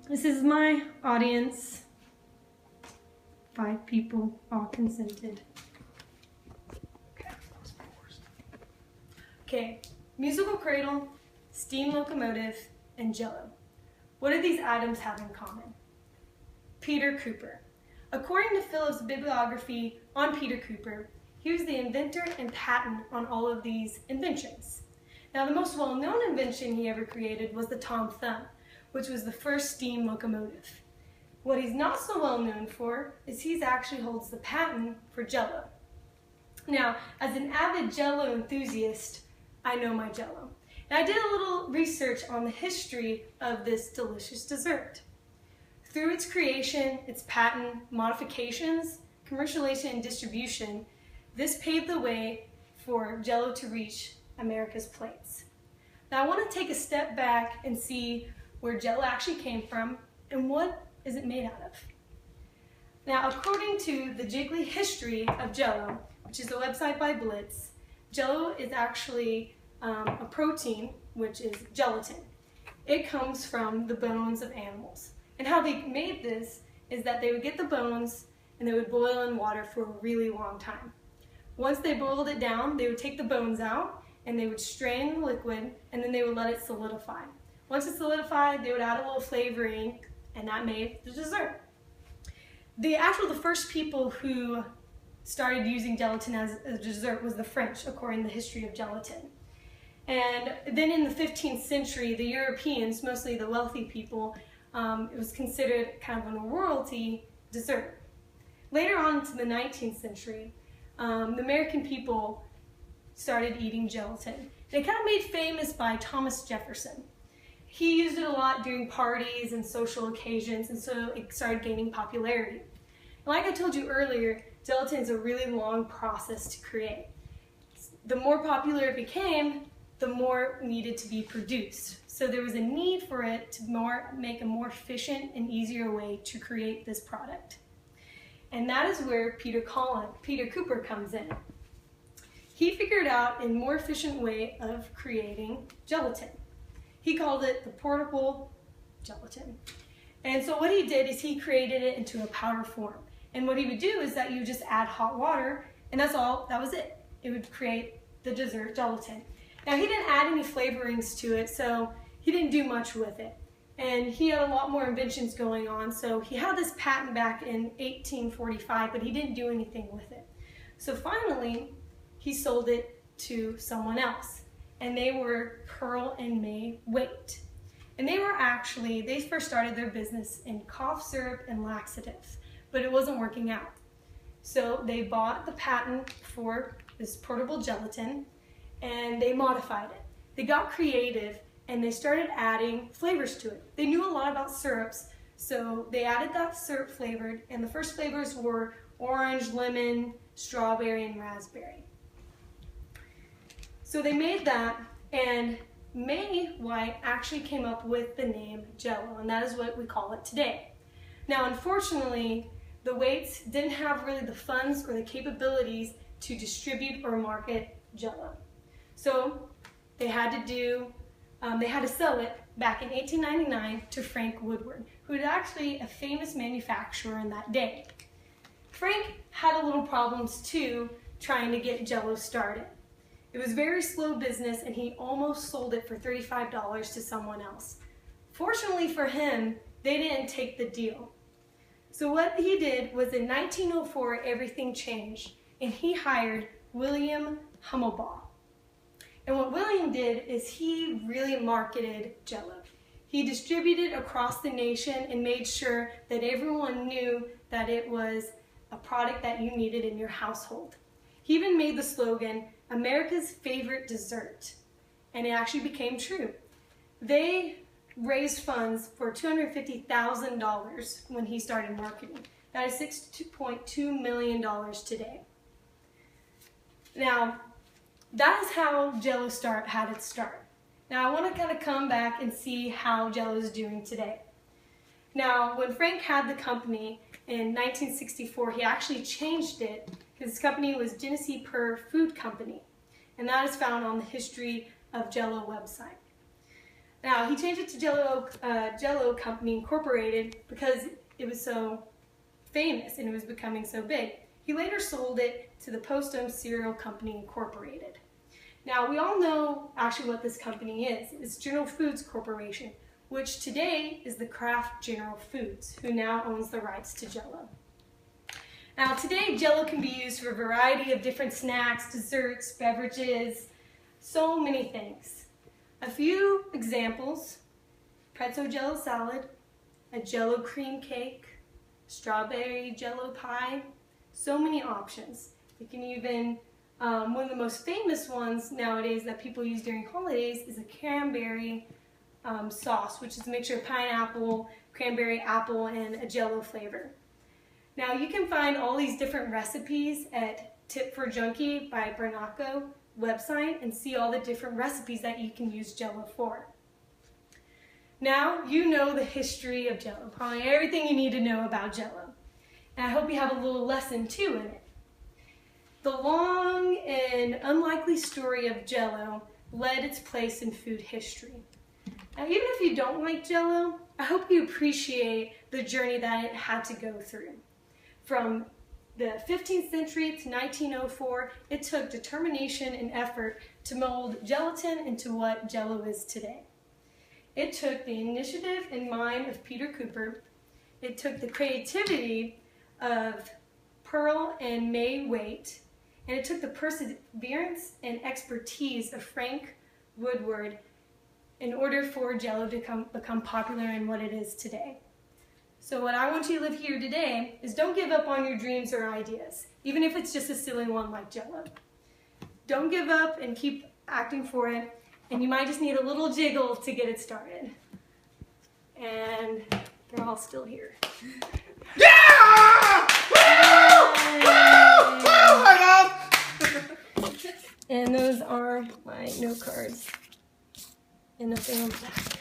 This is my audience. 5 people, all consented. Okay, musical cradle, steam locomotive, and Jell-O. What do these items have in common? Peter Cooper. According to Phillips' bibliography on Peter Cooper, he was the inventor and patent on all of these inventions. Now, the most well-known invention he ever created was the Tom Thumb, which was the first steam locomotive. What he's not so well known for is he actually holds the patent for Jell-O. Now, as an avid Jell-O enthusiast, I know my Jell-O. And I did a little research on the history of this delicious dessert. Through its creation, its patent, modifications, commercialization, and distribution, this paved the way for Jell-O to reach America's plates. Now I want to take a step back and see where Jell-O actually came from and what is it made out of. Now, according to the Jiggly History of Jell-O, which is a website by Blitz, Jell-O is actually a protein, which is gelatin. It comes from the bones of animals. And how they made this is that they would get the bones and they would boil in water for a really long time. Once they boiled it down, they would take the bones out and they would strain the liquid and then they would let it solidify. Once it solidified, they would add a little flavoring and that made the dessert. The first people who started using gelatin as a dessert was the French, according to the history of gelatin. And then in the 15th century, the Europeans, mostly the wealthy people, it was considered kind of a royalty dessert. Later on into the 19th century, the American people started eating gelatin. They kind of made famous by Thomas Jefferson. He used it a lot during parties and social occasions, and so it started gaining popularity. And like I told you earlier, gelatin is a really long process to create. The more popular it became, the more needed to be produced. So there was a need for it to make a more efficient and easier way to create this product. And that is where Peter Cooper comes in. He figured out a more efficient way of creating gelatin. He called it the portable gelatin. And so what he did is he created it into a powder form. And what he would do is that you just add hot water, and that was it. It would create the dessert gelatin. Now, he didn't add any flavorings to it, so he didn't do much with it. And he had a lot more inventions going on, so he had this patent back in 1845, but he didn't do anything with it. So finally, he sold it to someone else, and they were Pearl and May Waite. And they first started their business in cough syrup and laxatives, but it wasn't working out. So they bought the patent for this portable gelatin, and they modified it. They got creative and they started adding flavors to it. They knew a lot about syrups, so they added that syrup flavored, and the first flavors were orange, lemon, strawberry, and raspberry. So they made that, and May White actually came up with the name Jell-O, and that is what we call it today. Now, unfortunately, the Waites didn't have really the funds or the capabilities to distribute or market Jell-O. So they had to sell it back in 1899 to Frank Woodward, who was actually a famous manufacturer in that day. Frank had a little problems too trying to get Jell-O started. It was very slow business and he almost sold it for $35 to someone else. Fortunately for him, they didn't take the deal. So what he did was in 1904, everything changed and he hired William Hummelbaugh. And what William did is he really marketed Jell-O. He distributed across the nation and made sure that everyone knew that it was a product that you needed in your household. He even made the slogan, America's favorite dessert, and it actually became true. They raised funds for $250,000 when he started marketing. That is $6.2 million today. Now, that is how Jell-O had its start. Now I want to kind of come back and see how Jell-O is doing today. Now, when Frank had the company in 1964, he actually changed it. His company was Genesee Purr Food Company, and that is found on the History of Jell-O website. Now, he changed it to Jell-O Company Incorporated because it was so famous and it was becoming so big. He later sold it to the Postums Cereal Company Incorporated. Now, we all know actually what this company is. It's General Foods Corporation, which today is the Kraft General Foods, who now owns the rights to Jell-O. Now, today, Jell-O can be used for a variety of different snacks, desserts, beverages, so many things. A few examples: pretzel Jell-O salad, a Jell-O cream cake, strawberry Jell-O pie, so many options. You can even, one of the most famous ones nowadays that people use during holidays is a cranberry sauce, which is a mixture of pineapple, cranberry, apple, and a Jell-O flavor. Now, you can find all these different recipes at Tip for Junkie by Bernaco website and see all the different recipes that you can use Jell-O for. Now, you know the history of Jell-O, probably everything you need to know about Jell-O. And I hope you have a little lesson too in it. The long and unlikely story of Jell-O led its place in food history. Now, even if you don't like Jell-O, I hope you appreciate the journey that it had to go through. From the 15th century to 1904, it took determination and effort to mold gelatin into what Jell-O is today. It took the initiative and mind of Peter Cooper. It took the creativity of Pearl and May Waite, and it took the perseverance and expertise of Frank Woodward in order for Jell-O to become popular in what it is today. So what I want you to live here today is don't give up on your dreams or ideas, even if it's just a silly one like Jell-O. Don't give up and keep acting for it, and you might just need a little jiggle to get it started. And they're all still here. Yeah! Oh my God! And those are my note cards. And nothing on the back.